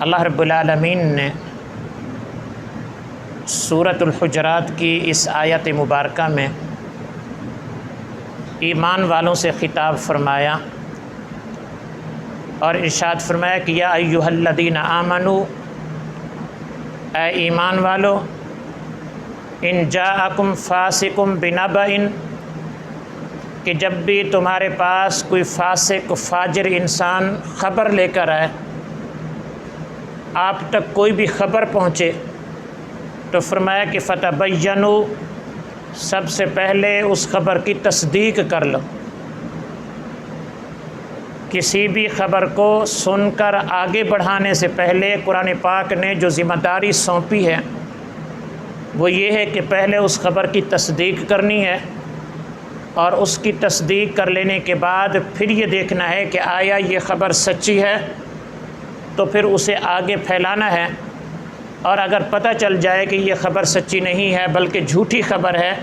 اللہ رب العالمین نے سورۃ الحجرات کی اس آیت مبارکہ میں ایمان والوں سے خطاب فرمایا اور ارشاد فرمایا کہ یا ایھا الذین آمنوا، اے ایمان والو، ان جاءکم فاسق بنبأ، کہ جب بھی تمہارے پاس کوئی فاسق فاجر انسان خبر لے کر آئے، آپ تک کوئی بھی خبر پہنچے، تو فرمایا کہ فتبینوا، سب سے پہلے اس خبر کی تصدیق کر لو۔ کسی بھی خبر کو سن کر آگے بڑھانے سے پہلے قرآن پاک نے جو ذمہ داری سونپی ہے وہ یہ ہے کہ پہلے اس خبر کی تصدیق کرنی ہے، اور اس کی تصدیق کر لینے کے بعد پھر یہ دیکھنا ہے کہ آیا یہ خبر سچی ہے، تو پھر اسے آگے پھیلانا ہے، اور اگر پتہ چل جائے کہ یہ خبر سچی نہیں ہے بلکہ جھوٹی خبر ہے،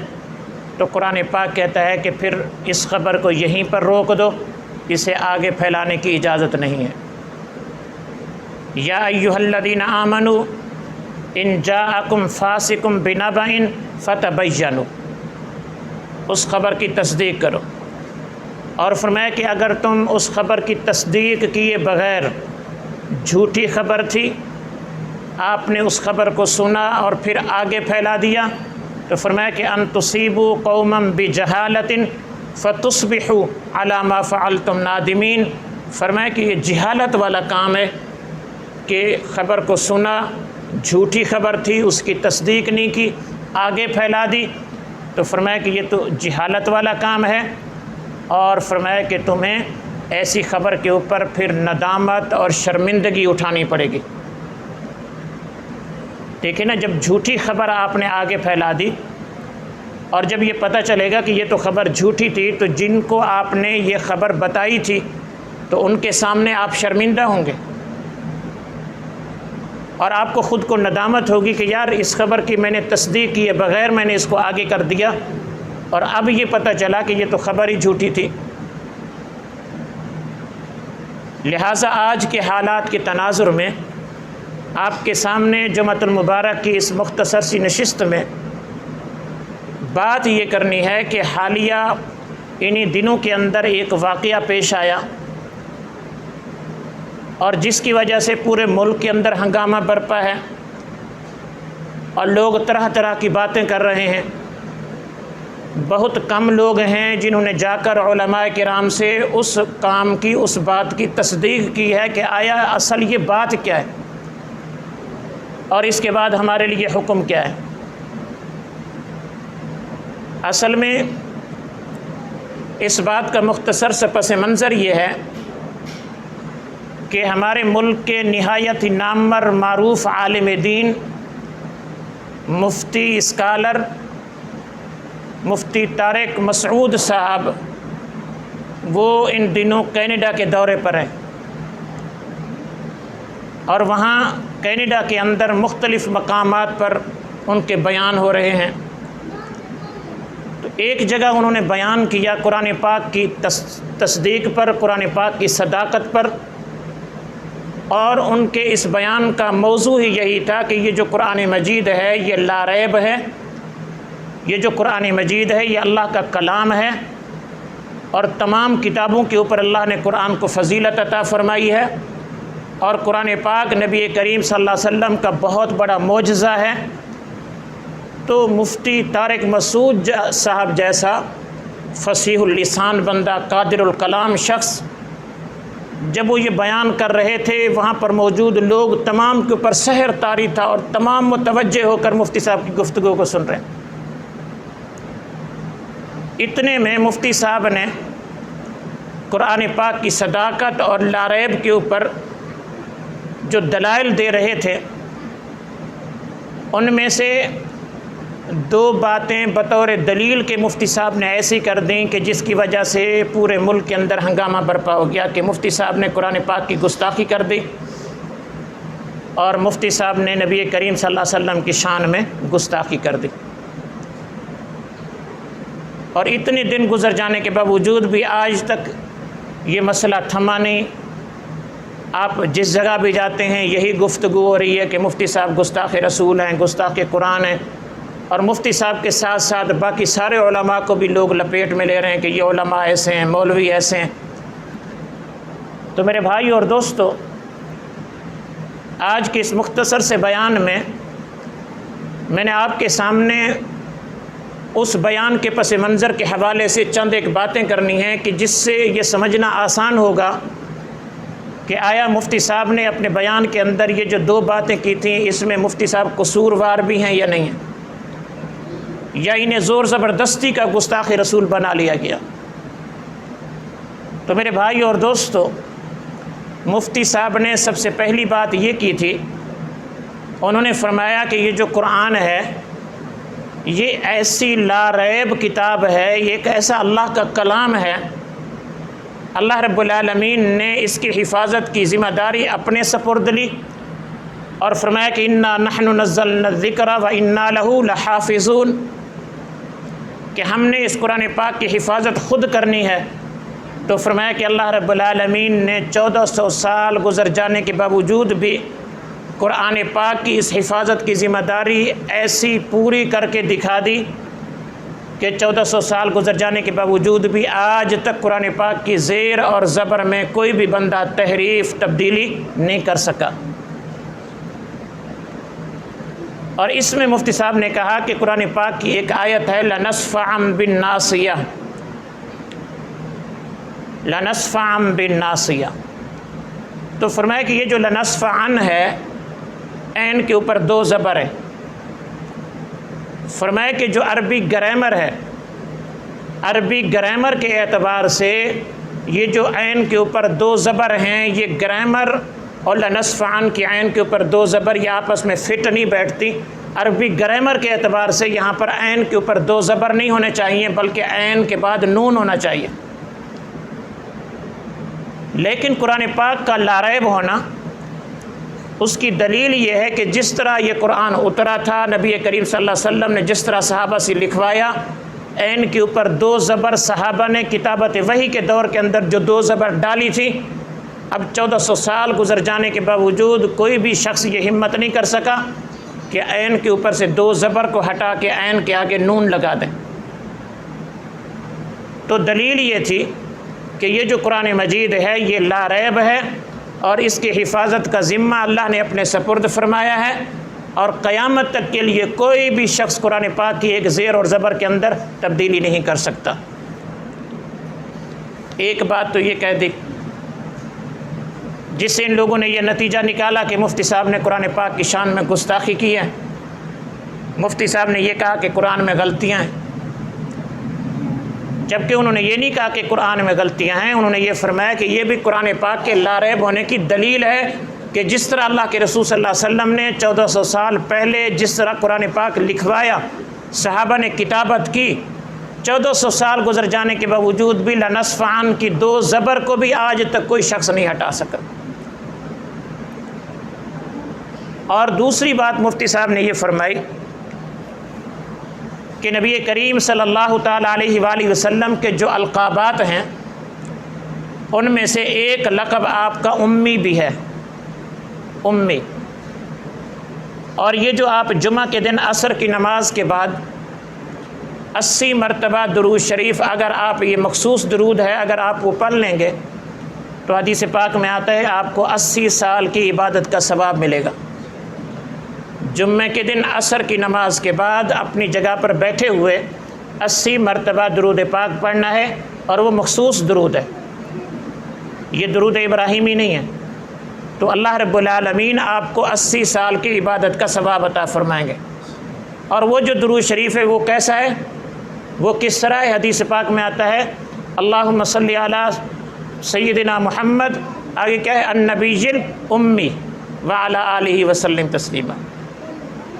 تو قرآن پاک کہتا ہے کہ پھر اس خبر کو یہیں پر روک دو، اسے آگے پھیلانے کی اجازت نہیں ہے۔ یا ایھا الذین آمنوا ان جاءکم فاسق بنبأ فتبینوا، اس خبر کی تصدیق کرو۔ اور فرمایا کہ اگر تم اس خبر کی تصدیق کیے بغیر جھوٹی خبر تھی، آپ نے اس خبر کو سنا اور پھر آگے پھیلا دیا، تو فرمایا کہ ان تصیبوا قوما بجہالۃ فتصبحوا علی ما فعلتم نادمین۔ فرمایا کہ یہ جہالت والا کام ہے کہ خبر کو سنا، جھوٹی خبر تھی، اس کی تصدیق نہیں کی، آگے پھیلا دی، تو فرمایا کہ یہ تو جہالت والا کام ہے، اور فرمایا کہ تمہیں ایسی خبر کے اوپر پھر ندامت اور شرمندگی اٹھانی پڑے گی۔ دیکھیں نا، جب جھوٹی خبر آپ نے آگے پھیلا دی اور جب یہ پتہ چلے گا کہ یہ تو خبر جھوٹی تھی، تو جن کو آپ نے یہ خبر بتائی تھی تو ان کے سامنے آپ شرمندہ ہوں گے، اور آپ کو خود کو ندامت ہوگی کہ یار اس خبر کی میں نے تصدیق کیے بغیر میں نے اس کو آگے کر دیا، اور اب یہ پتہ چلا کہ یہ تو خبر ہی جھوٹی تھی۔ لہٰذا آج کے حالات کے تناظر میں آپ کے سامنے جمعۃ المبارک کی اس مختصر سی نشست میں بات یہ کرنی ہے کہ حالیہ انہی دنوں کے اندر ایک واقعہ پیش آیا، اور جس کی وجہ سے پورے ملک کے اندر ہنگامہ برپا ہے، اور لوگ طرح طرح کی باتیں کر رہے ہیں۔ بہت کم لوگ ہیں جنہوں نے جا کر علماء کرام سے اس کام کی، اس بات کی تصدیق کی ہے کہ آیا اصل یہ بات کیا ہے، اور اس کے بعد ہمارے لیے حکم کیا ہے۔ اصل میں اس بات کا مختصر سا پس منظر یہ ہے کہ ہمارے ملک کے نہایت ہی نامور معروف عالم دین، مفتی اسکالر، مفتی طارق مسعود صاحب، وہ ان دنوں کینیڈا کے دورے پر ہیں، اور وہاں کینیڈا کے اندر مختلف مقامات پر ان کے بیان ہو رہے ہیں۔ تو ایک جگہ انہوں نے بیان کیا قرآن پاک کی تصدیق پر، قرآن پاک کی صداقت پر، اور ان کے اس بیان کا موضوع ہی یہی تھا کہ یہ جو قرآن مجید ہے یہ لا ریب ہے، یہ جو قرآن مجید ہے یہ اللہ کا کلام ہے، اور تمام کتابوں کے اوپر اللہ نے قرآن کو فضیلت عطا فرمائی ہے، اور قرآن پاک نبی کریم صلی اللہ علیہ وسلم کا بہت بڑا معجزہ ہے۔ تو مفتی طارق مسعود صاحب جیسا فصیح اللسان بندہ، قادر الکلام شخص، جب وہ یہ بیان کر رہے تھے، وہاں پر موجود لوگ تمام کے اوپر سحر طاری تھا، اور تمام متوجہ ہو کر مفتی صاحب کی گفتگو کو سن رہے ہیں۔ اتنے میں مفتی صاحب نے قرآن پاک کی صداقت اور لا ریب کے اوپر جو دلائل دے رہے تھے، ان میں سے دو باتیں بطور دلیل کے مفتی صاحب نے ایسی کر دیں کہ جس کی وجہ سے پورے ملک کے اندر ہنگامہ برپا ہو گیا کہ مفتی صاحب نے قرآن پاک کی گستاخی کر دی، اور مفتی صاحب نے نبی کریم صلی اللہ علیہ وسلم کی شان میں گستاخی کر دی۔ اور اتنے دن گزر جانے کے باوجود بھی آج تک یہ مسئلہ تھما نہیں، آپ جس جگہ بھی جاتے ہیں یہی گفتگو ہو رہی ہے کہ مفتی صاحب گستاخ رسول ہیں، گستاخ قرآن ہیں، اور مفتی صاحب کے ساتھ ساتھ باقی سارے علماء کو بھی لوگ لپیٹ میں لے رہے ہیں کہ یہ علماء ایسے ہیں، مولوی ایسے ہیں۔ تو میرے بھائی اور دوستو، آج کے اس مختصر سے بیان میں نے آپ کے سامنے اس بیان کے پس منظر کے حوالے سے چند ایک باتیں کرنی ہیں کہ جس سے یہ سمجھنا آسان ہوگا کہ آیا مفتی صاحب نے اپنے بیان کے اندر یہ جو دو باتیں کی تھیں اس میں مفتی صاحب قصوروار بھی ہیں یا نہیں ہیں، یا انہیں زور زبردستی کا گستاخ رسول بنا لیا گیا۔ تو میرے بھائی اور دوستو، مفتی صاحب نے سب سے پہلی بات یہ کی تھی، انہوں نے فرمایا کہ یہ جو قرآن ہے یہ ایسی لا ریب کتاب ہے، یہ ایک ایسا اللہ کا کلام ہے، اللہ رب العالمین نے اس کی حفاظت کی ذمہ داری اپنے سپرد لی، اور فرمایا کہ انا نحن نزلنا الذکر و انا لہ لحافظون، کہ ہم نے اس قرآن پاک کی حفاظت خود کرنی ہے۔ تو فرمایا کہ اللہ رب العالمین نے 1400 سال گزر جانے کے باوجود بھی قرآن پاک کی اس حفاظت کی ذمہ داری ایسی پوری کر کے دکھا دی کہ 1400 سال گزر جانے کے باوجود بھی آج تک قرآن پاک کی زیر اور زبر میں کوئی بھی بندہ تحریف تبدیلی نہیں کر سکا۔ اور اس میں مفتی صاحب نے کہا کہ قرآن پاک کی ایک آیت ہے لَنَصْفَعًا بِالنَّاصِيَةِ، لَنَصْفَعًا بِالنَّاصِيَةِ، تو فرمایا کہ یہ جو لَنَصْفَعًا ہے، عین کے اوپر دو زبر ہے۔ فرمایا کہ جو عربی گرامر ہے، عربی گرامر کے اعتبار سے یہ جو عین کے اوپر دو زبر ہیں، یہ گرامر اور لنصفعن کی عین کے اوپر دو زبر یہ آپس میں فٹ نہیں بیٹھتی۔ عربی گرامر کے اعتبار سے یہاں پر عین کے اوپر دو زبر نہیں ہونے چاہیے، بلکہ عین کے بعد نون ہونا چاہیے۔ لیکن قرآن پاک کا لا ریب ہونا، اس کی دلیل یہ ہے کہ جس طرح یہ قرآن اترا تھا، نبی کریم صلی اللہ علیہ وسلم نے جس طرح صحابہ سے لکھوایا، عین کے اوپر دو زبر صحابہ نے کتابت وحی کے دور کے اندر جو دو زبر ڈالی تھی، اب 1400 سال گزر جانے کے باوجود کوئی بھی شخص یہ ہمت نہیں کر سکا کہ عین کے اوپر سے دو زبر کو ہٹا کے عین کے آگے نون لگا دیں۔ تو دلیل یہ تھی کہ یہ جو قرآن مجید ہے یہ لا ریب ہے، اور اس کی حفاظت کا ذمہ اللہ نے اپنے سپرد فرمایا ہے، اور قیامت تک کے لیے کوئی بھی شخص قرآن پاک کی ایک زیر اور زبر کے اندر تبدیلی نہیں کر سکتا۔ ایک بات تو یہ کہہ دی جس سے ان لوگوں نے یہ نتیجہ نکالا کہ مفتی صاحب نے قرآن پاک کی شان میں گستاخی کی ہے، مفتی صاحب نے یہ کہا کہ قرآن میں غلطیاں ہیں، جبکہ انہوں نے یہ نہیں کہا کہ قرآن میں غلطیاں ہیں، انہوں نے یہ فرمایا کہ یہ بھی قرآن پاک کے لا ریب ہونے کی دلیل ہے کہ جس طرح اللہ کے رسول صلی اللہ علیہ وسلم نے 1400 سال پہلے جس طرح قرآن پاک لکھوایا، صحابہ نے کتابت کی، 1400 سال گزر جانے کے باوجود بھی لنصفعن کی دو زبر کو بھی آج تک کوئی شخص نہیں ہٹا سکا۔ اور دوسری بات مفتی صاحب نے یہ فرمائی کہ نبی کریم صلی اللہ تعالیٰ علیہ وآلہ وسلم کے جو القابات ہیں ان میں سے ایک لقب آپ کا امی بھی ہے، امی۔ اور یہ جو آپ جمعہ کے دن عصر کی نماز کے بعد 80 مرتبہ درود شریف، اگر آپ یہ مخصوص درود ہے اگر آپ وہ پڑھ لیں گے تو حدیث پاک میں آتا ہے آپ کو 80 سال کی عبادت کا ثواب ملے گا۔ جمعے کے دن عصر کی نماز کے بعد اپنی جگہ پر بیٹھے ہوئے 80 مرتبہ درود پاک پڑھنا ہے، اور وہ مخصوص درود ہے، یہ درود ابراہیمی نہیں ہے۔ تو اللہ رب العالمین آپ کو 80 سال کی عبادت کا ثواب عطا فرمائیں گے۔ اور وہ جو درود شریف ہے وہ کیسا ہے، وہ کس طرح ہے؟ حدیث پاک میں آتا ہے اللہم صلی علی سیدنا محمد، آگے کیا ہے، النبی الامی وعلی آلہ وسلم تسلیما۔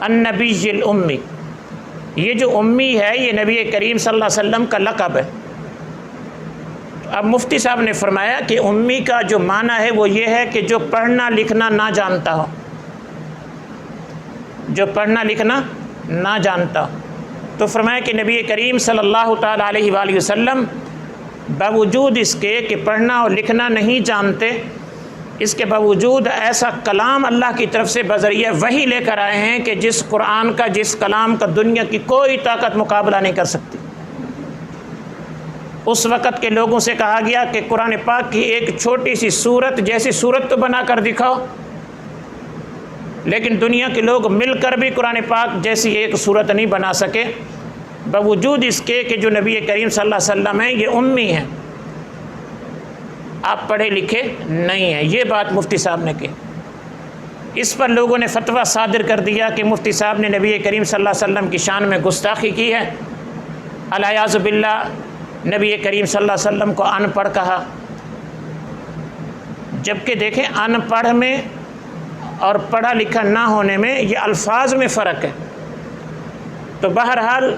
النبی الامی، یہ جو امی ہے یہ نبی کریم صلی اللہ علیہ وسلم کا لقب ہے۔ اب مفتی صاحب نے فرمایا کہ امی کا جو معنی ہے وہ یہ ہے کہ جو پڑھنا لکھنا نہ جانتا ہو، جو پڑھنا لکھنا نہ جانتا۔ تو فرمایا کہ نبی کریم صلی اللہ تعالیٰ علیہ وآلہ وسلم باوجود اس کے کہ پڑھنا اور لکھنا نہیں جانتے، اس کے باوجود ایسا کلام اللہ کی طرف سے بذریعہ وحی لے کر آئے ہیں کہ جس قرآن کا، جس کلام کا دنیا کی کوئی طاقت مقابلہ نہیں کر سکتی۔ اس وقت کے لوگوں سے کہا گیا کہ قرآن پاک کی ایک چھوٹی سی صورت جیسی صورت تو بنا کر دکھاؤ، لیکن دنیا کے لوگ مل کر بھی قرآن پاک جیسی ایک صورت نہیں بنا سکے، باوجود اس کے کہ جو نبی کریم صلی اللہ علیہ وسلم ہیں یہ امی ہیں، آپ پڑھے لکھے نہیں ہیں۔ یہ بات مفتی صاحب نے کی۔ اس پر لوگوں نے فتویٰ صادر کر دیا کہ مفتی صاحب نے نبی کریم صلی اللہ علیہ وسلم کی شان میں گستاخی کی ہے، الیاذ باللہ نبی کریم صلی اللہ علیہ وسلم کو ان پڑھ کہا، جبکہ دیکھیں ان پڑھ میں اور پڑھا لکھا نہ ہونے میں یہ الفاظ میں فرق ہے۔ تو بہرحال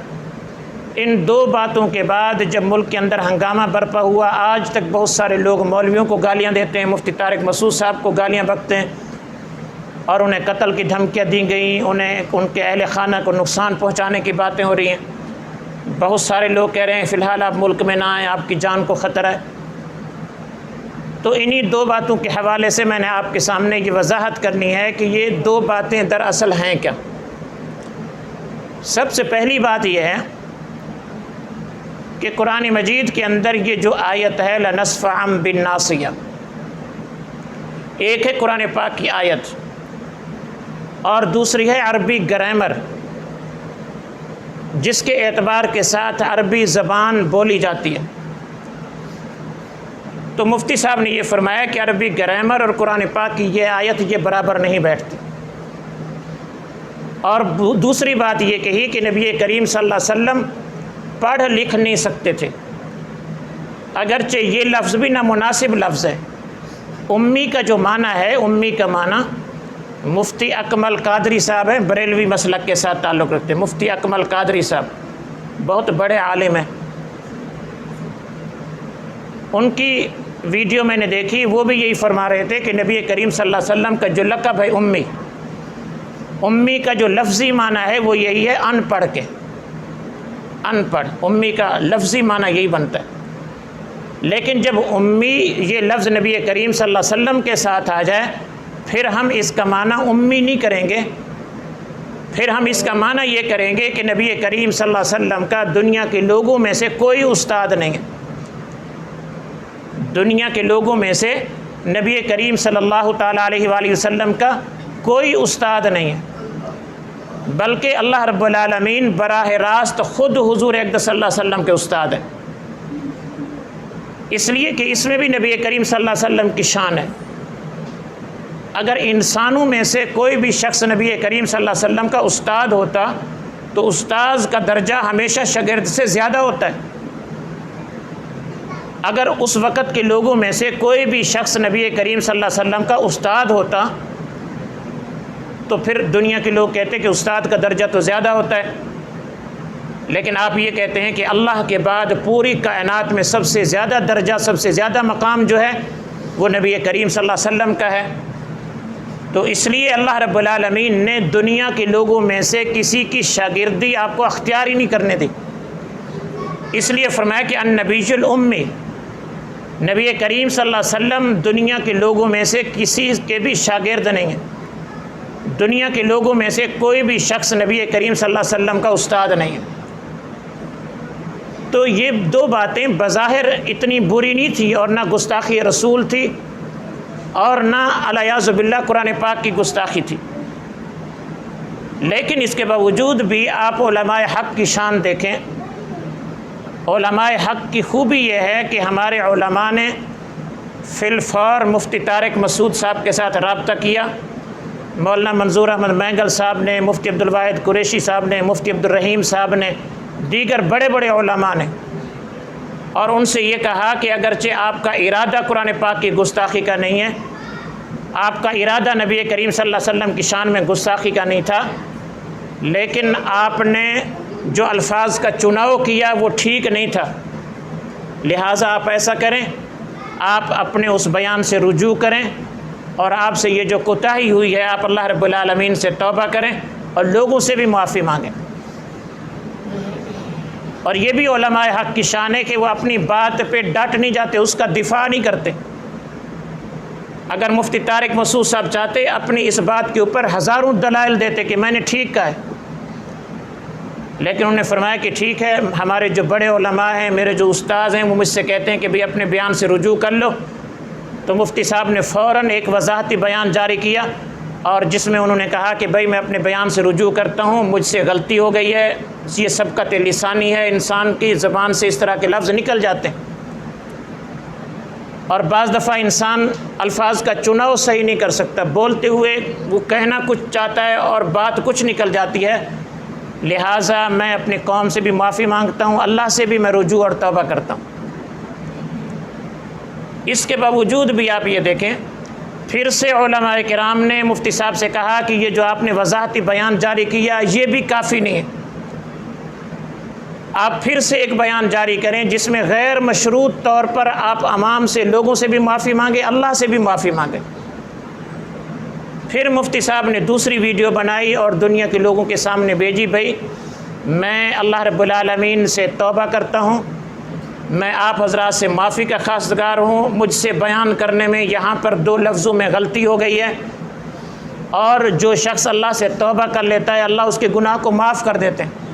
ان دو باتوں کے بعد جب ملک کے اندر ہنگامہ برپا ہوا، آج تک بہت سارے لوگ مولویوں کو گالیاں دیتے ہیں، مفتی طارق مسعود صاحب کو گالیاں بکتے ہیں اور انہیں قتل کی دھمکیاں دی گئیں، انہیں ان کے اہل خانہ کو نقصان پہنچانے کی باتیں ہو رہی ہیں۔ بہت سارے لوگ کہہ رہے ہیں فی الحال آپ ملک میں نہ آئیں، آپ کی جان کو خطرہ ہے۔ تو انہی دو باتوں کے حوالے سے میں نے آپ کے سامنے یہ وضاحت کرنی ہے کہ یہ دو باتیں دراصل ہیں کیا۔ سب سے پہلی بات یہ ہے کہ قرآن مجید کے اندر یہ جو آیت ہے لَنَسْفَعًا بِالنَّاصِیَةِ، ایک ہے قرآن پاک کی آیت اور دوسری ہے عربی گرامر، جس کے اعتبار کے ساتھ عربی زبان بولی جاتی ہے۔ تو مفتی صاحب نے یہ فرمایا کہ عربی گرامر اور قرآن پاک کی یہ آیت یہ برابر نہیں بیٹھتی۔ اور دوسری بات یہ کہی کہ نبی کریم صلی اللہ علیہ وسلم پڑھ لکھ نہیں سکتے تھے، اگرچہ یہ لفظ بھی نامناسب لفظ ہے۔ امی کا جو معنی ہے، امی کا معنی مفتی اکمل قادری صاحب ہیں، بریلوی مسلک کے ساتھ تعلق رکھتے ہیں۔ مفتی اکمل قادری صاحب بہت بڑے عالم ہیں، ان کی ویڈیو میں نے دیکھی، وہ بھی یہی فرما رہے تھے کہ نبی کریم صلی اللہ علیہ وسلم کا جو لقب ہے امی، امی کا جو لفظی معنی ہے وہ یہی ہے ان پڑھ کے، ان پڑھ، امی کا لفظی معنی یہی بنتا ہے۔ لیکن جب امی یہ لفظ نبی کریم صلی اللہ علیہ وسلم کے ساتھ آ جائے پھر ہم اس کا معنی امی نہیں کریں گے، پھر ہم اس کا معنی یہ کریں گے کہ نبی کریم صلی اللہ علیہ وسلم کا دنیا کے لوگوں میں سے کوئی استاد نہیں ہے، دنیا کے لوگوں میں سے نبی کریم صلی اللہ تعالیٰ علیہ وآلہ وسلم کا کوئی استاد نہیں ہے، بلکہ اللہ رب العالمین براہ راست خود حضور اقدس صلی اللہ علیہ وسلم کے استاد ہیں، اس لیے کہ اس میں بھی نبی کریم صلی اللہ علیہ وسلم کی شان ہے۔ اگر انسانوں میں سے کوئی بھی شخص نبی کریم صلی اللہ علیہ وسلم کا استاد ہوتا تو استاذ کا درجہ ہمیشہ شاگرد سے زیادہ ہوتا ہے۔ اگر اس وقت کے لوگوں میں سے کوئی بھی شخص نبی کریم صلی اللہ علیہ وسلم کا استاد ہوتا تو پھر دنیا کے لوگ کہتے کہ استاد کا درجہ تو زیادہ ہوتا ہے، لیکن آپ یہ کہتے ہیں کہ اللہ کے بعد پوری کائنات میں سب سے زیادہ درجہ، سب سے زیادہ مقام جو ہے وہ نبی کریم صلی اللہ علیہ وسلم کا ہے۔ تو اس لیے اللہ رب العالمین نے دنیا کے لوگوں میں سے کسی کی شاگردی آپ کو اختیار ہی نہیں کرنے دی، اس لیے فرمایا کہ النبی الامی، نبی کریم صلی اللہ علیہ وسلم دنیا کے لوگوں میں سے کسی کے بھی شاگرد نہیں ہیں، دنیا کے لوگوں میں سے کوئی بھی شخص نبی کریم صلی اللہ علیہ وسلم کا استاد نہیں ہے۔ تو یہ دو باتیں بظاہر اتنی بری نہیں تھی اور نہ گستاخی رسول تھی اور نہ الیاذ باللہ قرآن پاک کی گستاخی تھی، لیکن اس کے باوجود بھی آپ علماء حق کی شان دیکھیں۔ علماء حق کی خوبی یہ ہے کہ ہمارے علماء نے فی الفور مفتی طارق مسعود صاحب کے ساتھ رابطہ کیا، مولانا منظور احمد مینگل صاحب نے، مفتی عبدالواحد قریشی صاحب نے، مفتی عبدالرحیم صاحب نے، دیگر بڑے بڑے علماء نے، اور ان سے یہ کہا کہ اگرچہ آپ کا ارادہ قرآن پاک کی گستاخی کا نہیں ہے، آپ کا ارادہ نبی کریم صلی اللہ علیہ وسلم کی شان میں گستاخی کا نہیں تھا، لیکن آپ نے جو الفاظ کا چناؤ کیا وہ ٹھیک نہیں تھا، لہٰذا آپ ایسا کریں، آپ اپنے اس بیان سے رجوع کریں اور آپ سے یہ جو کوتاہی ہوئی ہے آپ اللہ رب العالمین سے توبہ کریں اور لوگوں سے بھی معافی مانگیں۔ اور یہ بھی علماء حق کی شان ہے کہ وہ اپنی بات پہ ڈٹ نہیں جاتے، اس کا دفاع نہیں کرتے، اگر مفتی طارق مسعود صاحب چاہتے اپنی اس بات کے اوپر ہزاروں دلائل دیتے کہ میں نے ٹھیک کہا ہے، لیکن انہوں نے فرمایا کہ ٹھیک ہے، ہمارے جو بڑے علماء ہیں، میرے جو استاذ ہیں، وہ مجھ سے کہتے ہیں کہ بھئی اپنے بیان سے رجوع کر لو۔ تو مفتی صاحب نے فوراً ایک وضاحتی بیان جاری کیا، اور جس میں انہوں نے کہا کہ بھئی میں اپنے بیان سے رجوع کرتا ہوں، مجھ سے غلطی ہو گئی ہے، یہ سبقت لسانی ہے، انسان کی زبان سے اس طرح کے لفظ نکل جاتے ہیں، اور بعض دفعہ انسان الفاظ کا چناؤ صحیح نہیں کر سکتا، بولتے ہوئے وہ کہنا کچھ چاہتا ہے اور بات کچھ نکل جاتی ہے، لہٰذا میں اپنی قوم سے بھی معافی مانگتا ہوں، اللہ سے بھی میں رجوع اور توبہ کرتا ہوں۔ اس کے باوجود بھی آپ یہ دیکھیں، پھر سے علماء کرام نے مفتی صاحب سے کہا کہ یہ جو آپ نے وضاحتی بیان جاری کیا یہ بھی کافی نہیں ہے، آپ پھر سے ایک بیان جاری کریں جس میں غیر مشروط طور پر آپ عوام سے، لوگوں سے بھی معافی مانگیں، اللہ سے بھی معافی مانگیں۔ پھر مفتی صاحب نے دوسری ویڈیو بنائی اور دنیا کے لوگوں کے سامنے بھیجی، بھائی میں اللہ رب العالمین سے توبہ کرتا ہوں، میں آپ حضرات سے معافی کا خواستگار ہوں، مجھ سے بیان کرنے میں یہاں پر 2 لفظوں میں غلطی ہو گئی ہے، اور جو شخص اللہ سے توبہ کر لیتا ہے اللہ اس کے گناہ کو معاف کر دیتے ہیں۔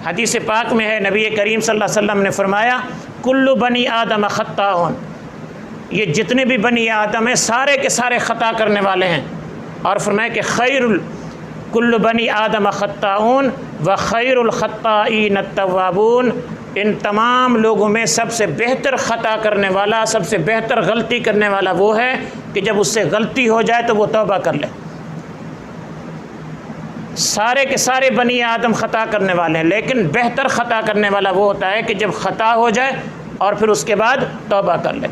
حدیث پاک میں ہے، نبی کریم صلی اللہ علیہ وسلم نے فرمایا کل بنی آدم خطاؤن، یہ جتنے بھی بنی آدم ہیں سارے کے سارے خطا کرنے والے ہیں، اور فرمایا کہ کل بنی آدم خطاؤن و خیر الخطائین التوابون، ان تمام لوگوں میں سب سے بہتر خطا کرنے والا، سب سے بہتر غلطی کرنے والا وہ ہے کہ جب اس سے غلطی ہو جائے تو وہ توبہ کر لے۔ سارے کے سارے بنی آدم خطا کرنے والے ہیں، لیکن بہتر خطا کرنے والا وہ ہوتا ہے کہ جب خطا ہو جائے اور پھر اس کے بعد توبہ کر لے۔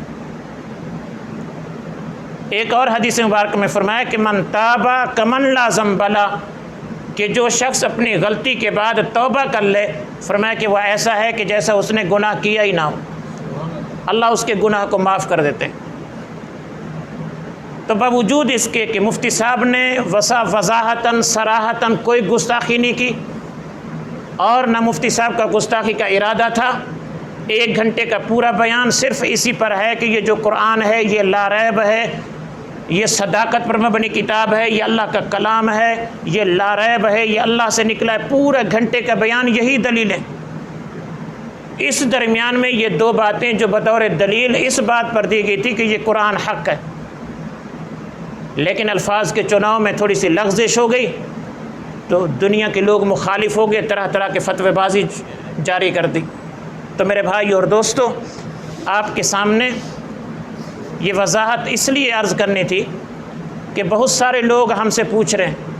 ایک اور حدیث مبارک میں فرمایا کہ من تابا کمن لا ذنب لہ، کہ جو شخص اپنی غلطی کے بعد توبہ کر لے، فرمایا کہ وہ ایسا ہے کہ جیسا اس نے گناہ کیا ہی نہ ہو، اللہ اس کے گناہ کو معاف کر دیتے ہیں۔ تو باوجود اس کے کہ مفتی صاحب نے وضاحتاً صراحتاً کوئی گستاخی نہیں کی، اور نہ مفتی صاحب کا گستاخی کا ارادہ تھا، 1 گھنٹے کا پورا بیان صرف اسی پر ہے کہ یہ جو قرآن ہے یہ لا ریب ہے، یہ صداقت پر مبنی کتاب ہے، یہ اللہ کا کلام ہے، یہ لا ریب ہے، یہ اللہ سے نکلا ہے، پورا گھنٹے کا بیان یہی دلیل ہے۔ اس درمیان میں یہ 2 باتیں جو بطور دلیل اس بات پر دی گئی تھی کہ یہ قرآن حق ہے، لیکن الفاظ کے چناؤ میں تھوڑی سی لغزش ہو گئی تو دنیا کے لوگ مخالف ہو گئے، طرح طرح کے فتوی بازی جاری کر دی۔ تو میرے بھائی اور دوستو، آپ کے سامنے یہ وضاحت اس لیے عرض کرنی تھی کہ بہت سارے لوگ ہم سے پوچھ رہے ہیں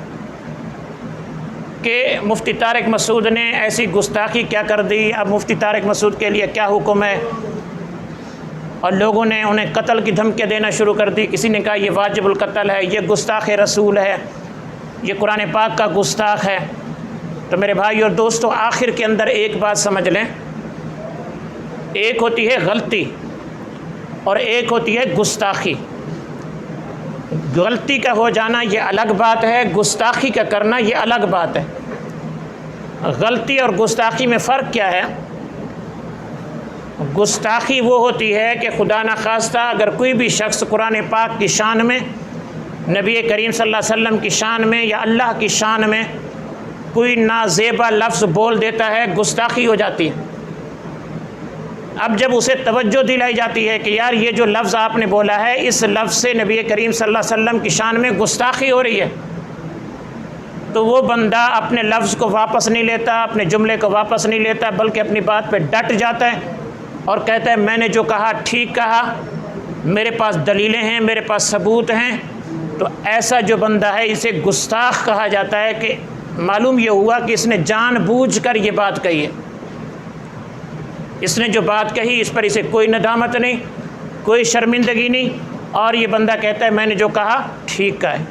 کہ مفتی طارق مسعود نے ایسی گستاخی کیا کر دی، اب مفتی طارق مسعود کے لیے کیا حکم ہے، اور لوگوں نے انہیں قتل کی دھمکیاں دینا شروع کر دی، کسی نے کہا یہ واجب القتل ہے، یہ گستاخ رسول ہے، یہ قرآن پاک کا گستاخ ہے۔ تو میرے بھائی اور دوستو، آخر کے اندر ایک بات سمجھ لیں، ایک ہوتی ہے غلطی اور ایک ہوتی ہے گستاخی۔ غلطی کا ہو جانا یہ الگ بات ہے، گستاخی کا کرنا یہ الگ بات ہے۔ غلطی اور گستاخی میں فرق کیا ہے؟ گستاخی وہ ہوتی ہے کہ خدا نخواستہ اگر کوئی بھی شخص قرآن پاک کی شان میں، نبی کریم صلی اللہ علیہ وسلم کی شان میں یا اللہ کی شان میں کوئی نازیبا لفظ بول دیتا ہے، گستاخی ہو جاتی ہے۔ اب جب اسے توجہ دلائی جاتی ہے کہ یار یہ جو لفظ آپ نے بولا ہے، اس لفظ سے نبی کریم صلی اللہ علیہ وسلم کی شان میں گستاخی ہو رہی ہے، تو وہ بندہ اپنے لفظ کو واپس نہیں لیتا، اپنے جملے کو واپس نہیں لیتا، بلکہ اپنی بات پہ ڈٹ جاتا ہے اور کہتا ہے میں نے جو کہا ٹھیک کہا، میرے پاس دلیلیں ہیں، میرے پاس ثبوت ہیں۔ تو ایسا جو بندہ ہے اسے گستاخ کہا جاتا ہے کہ معلوم یہ ہوا کہ اس نے جان بوجھ کر یہ بات کہی ہے، اس نے جو بات کہی اس پر اسے کوئی ندامت نہیں، کوئی شرمندگی نہیں، اور یہ بندہ کہتا ہے میں نے جو کہا ٹھیک کہا ہے۔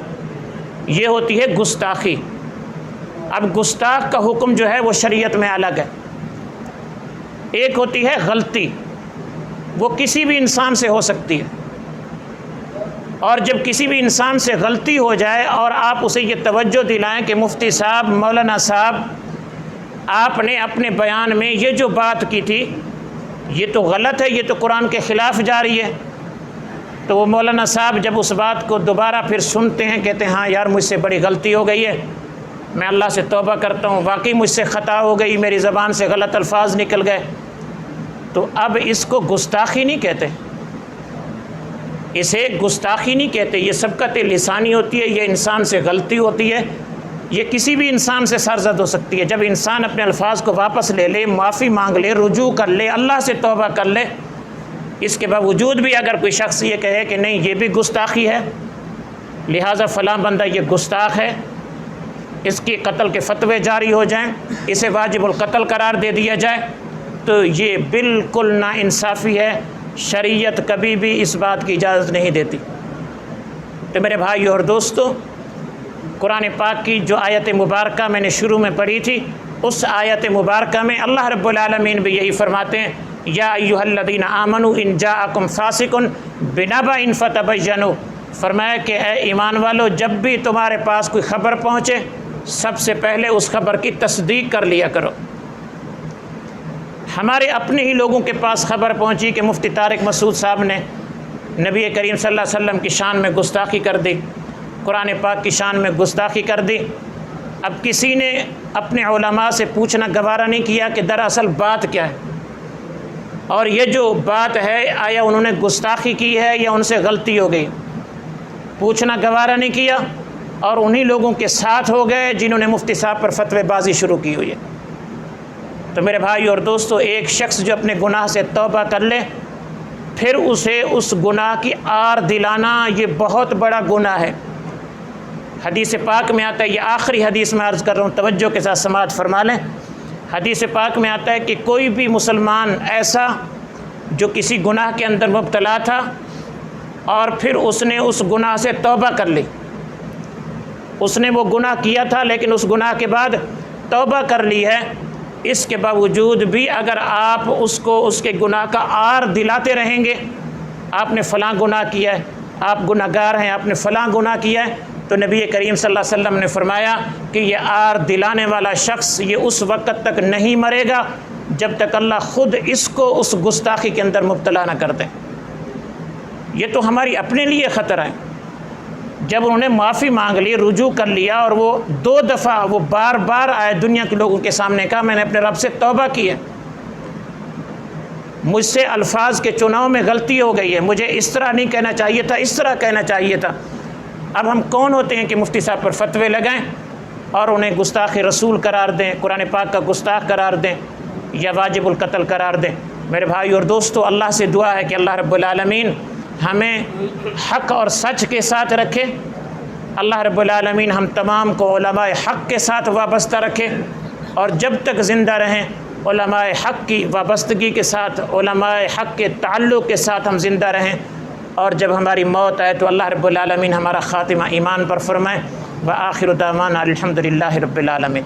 یہ ہوتی ہے گستاخی۔ اب گستاخ کا حکم جو ہے وہ شریعت میں الگ ہے۔ ایک ہوتی ہے غلطی، وہ کسی بھی انسان سے ہو سکتی ہے، اور جب کسی بھی انسان سے غلطی ہو جائے اور آپ اسے یہ توجہ دلائیں کہ مفتی صاحب، مولانا صاحب، آپ نے اپنے بیان میں یہ جو بات کی تھی یہ تو غلط ہے، یہ تو قرآن کے خلاف جا رہی ہے، تو وہ مولانا صاحب جب اس بات کو دوبارہ پھر سنتے ہیں کہتے ہیں ہاں یار مجھ سے بڑی غلطی ہو گئی ہے، میں اللہ سے توبہ کرتا ہوں، واقعی مجھ سے خطا ہو گئی، میری زبان سے غلط الفاظ نکل گئے۔ تو اب اس کو گستاخی نہیں کہتے، اسے گستاخی نہیں کہتے، یہ سبقت لسانی ہوتی ہے، یہ انسان سے غلطی ہوتی ہے، یہ کسی بھی انسان سے سرزد ہو سکتی ہے۔ جب انسان اپنے الفاظ کو واپس لے لے، معافی مانگ لے، رجوع کر لے، اللہ سے توبہ کر لے، اس کے باوجود بھی اگر کوئی شخص یہ کہے کہ نہیں یہ بھی گستاخی ہے، لہٰذا فلاں بندہ یہ گستاخ ہے، اس کی قتل کے فتوے جاری ہو جائیں، اسے واجب القتل قرار دے دیا جائے، تو یہ بالکل ناانصافی ہے۔ شریعت کبھی بھی اس بات کی اجازت نہیں دیتی۔ تو میرے بھائیو اور دوستو، قرآن پاک کی جو آیت مبارکہ میں نے شروع میں پڑھی تھی، اس آیت مبارکہ میں اللہ رب العالمین بھی یہی فرماتے ہیں، یا ایھا الذین آمنوا ان جاءکم فاسق بنبأ فتبینوا، فرمایا کہ اے ایمان والو، جب بھی تمہارے پاس کوئی خبر پہنچے سب سے پہلے اس خبر کی تصدیق کر لیا کرو۔ ہمارے اپنے ہی لوگوں کے پاس خبر پہنچی کہ مفتی طارق مسعود صاحب نے نبی کریم صلی اللہ علیہ وسلم کی شان میں گستاخی کر دی، قرآن پاک کی شان میں گستاخی کر دی۔ اب کسی نے اپنے علماء سے پوچھنا گوارا نہیں کیا کہ دراصل بات کیا ہے، اور یہ جو بات ہے آیا انہوں نے گستاخی کی ہے یا ان سے غلطی ہو گئی، پوچھنا گوارا نہیں کیا، اور انہی لوگوں کے ساتھ ہو گئے جنہوں نے مفتی صاحب پر فتوے بازی شروع کی ہوئی ہے۔ تو میرے بھائی اور دوستو، ایک شخص جو اپنے گناہ سے توبہ کر لے، پھر اسے اس گناہ کی آر دلانا یہ بہت بڑا گناہ ہے۔ حدیث پاک میں آتا ہے، یہ آخری حدیث میں عرض کر رہا ہوں، توجہ کے ساتھ سماعت فرما لیں۔ حدیث پاک میں آتا ہے کہ کوئی بھی مسلمان ایسا جو کسی گناہ کے اندر مبتلا تھا اور پھر اس نے اس گناہ سے توبہ کر لی، اس نے وہ گناہ کیا تھا لیکن اس گناہ کے بعد توبہ کر لی ہے، اس کے باوجود بھی اگر آپ اس کو اس کے گناہ کا آر دلاتے رہیں گے، آپ نے فلاں گناہ کیا ہے، آپ گناہ گار ہیں، آپ نے فلاں گناہ کیا ہے، تو نبی کریم صلی اللہ علیہ وسلم نے فرمایا کہ یہ آر دلانے والا شخص یہ اس وقت تک نہیں مرے گا جب تک اللہ خود اس کو اس گستاخی کے اندر مبتلا نہ کر دے۔ یہ تو ہماری اپنے لیے خطرہ ہے۔ جب انہوں نے معافی مانگ لی، رجوع کر لیا، اور وہ 2 دفعہ وہ بار بار آئے دنیا کے لوگوں کے سامنے، کہا میں نے اپنے رب سے توبہ کی ہے، مجھ سے الفاظ کے چناؤ میں غلطی ہو گئی ہے، مجھے اس طرح نہیں کہنا چاہیے تھا، اس طرح کہنا چاہیے تھا۔ اب ہم کون ہوتے ہیں کہ مفتی صاحب پر فتوے لگائیں اور انہیں گستاخ رسول قرار دیں، قرآن پاک کا گستاخ قرار دیں یا واجب القتل قرار دیں؟ میرے بھائی اور دوستو، اللہ سے دعا ہے کہ اللہ رب العالمین ہمیں حق اور سچ کے ساتھ رکھے، اللہ رب العالمین ہم تمام کو علماء حق کے ساتھ وابستہ رکھے، اور جب تک زندہ رہیں علماء حق کی وابستگی کے ساتھ، علماء حق کے تعلق کے ساتھ ہم زندہ رہیں، اور جب ہماری موت آئے تو اللہ رب العالمین ہمارا خاتمہ ایمان پر فرمائے۔ وآخر دعوانا الحمدللہ رب العالمین۔